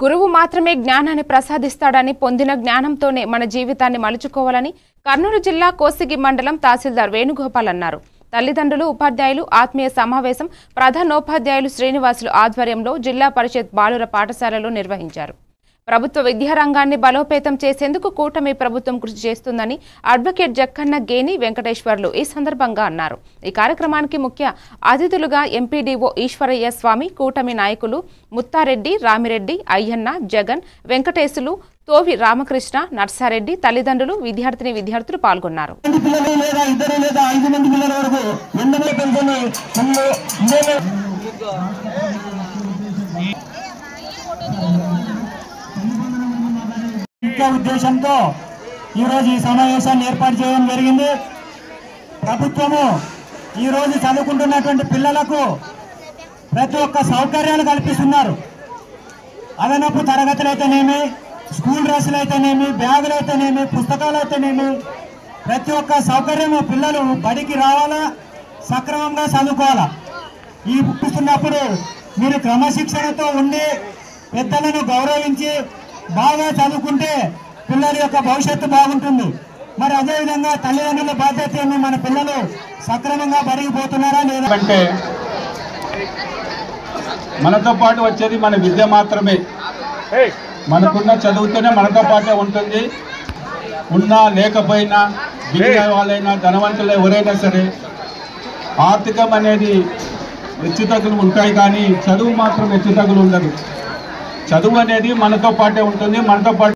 గురువు మాత్రమే జ్ఞానాన్ని ప్రసాదిస్తాడని, పొందిన జ్ఞానంతోనే మన జీవితాన్ని మలుచుకోవాలని కర్నూలు జిల్లా కోసిగి మండలం తహసీల్దార్ వేణుగోపాల్ అన్నారు. తల్లిదండ్రులు, ఉపాధ్యాయులు ఆత్మీయ సమావేశం ప్రధానోపాధ్యాయులు శ్రీనివాసులు ఆధ్వర్యంలో జిల్లా పరిషత్ బాలుర పాఠశాలలో నిర్వహించారు. ప్రభుత్వ విద్యారంగాన్ని బలోపేతం చేసేందుకు కూటమి ప్రభుత్వం కృషి చేస్తుందని అడ్వకేట్ జక్కన్న గేని వెంకటేశ్వర్లు ఈ సందర్భంగా అన్నారు. ఈ కార్యక్రమానికి ముఖ్య అతిథులుగా ఎంపీడీఓ ఈశ్వరయ్య స్వామి, కూటమి నాయకులు ముత్తారెడ్డి, రామిరెడ్డి, అయ్యన్న, జగన్, వెంకటేశులు, తోవి రామకృష్ణ, నర్సారెడ్డి, తల్లిదండ్రులు, విద్యార్థులు పాల్గొన్నారు. ఉద్దేశంతో ఈరోజు ఈ సమావేశాన్ని ఏర్పాటు చేయడం జరిగింది. ప్రభుత్వము ఈరోజు చదువుకుంటున్నటువంటి పిల్లలకు ప్రతి ఒక్క సౌకర్యాలు కల్పిస్తున్నారు. అదనపు తరగతులు అయితేనేమి, స్కూల్ డ్రెస్సులు అయితేనేమి, బ్యాగులు అయితేనేమి, పుస్తకాలు అయితేనేమి, ప్రతి ఒక్క సౌకర్యము పిల్లలు బడికి రావాలా, సక్రమంగా చదువుకోవాలా. ఈ పుట్టిస్తున్నప్పుడు మీరు క్రమశిక్షణతో ఉండి పెద్దలను గౌరవించి బాగా చదువుకుంటే పిల్లల యొక్క భవిష్యత్తు బాగుంటుంది. మరి అదేవిధంగా తల్లిదండ్రుల బాధ్యత ఏమి, మన పిల్లలు సక్రమంగా బడిగిపోతున్నారా లేదా అంటే మనతో పాటు వచ్చేది మన విద్య మాత్రమే. మనకున్న చదువుతోనే మనతో పాటే ఉంటుంది. ఉన్నా లేకపోయినా, దిగిన వాళ్ళైనా, ధనవంతులు ఎవరైనా సరే, ఆర్థికం అనేది హెచ్చుతగ్గులు ఉంటాయి, కానీ చదువు మాత్రం హెచ్చుతగ్గులు ఉండదు. చదువు అనేది మనతో పాటే ఉంటుంది. మనతో పాటు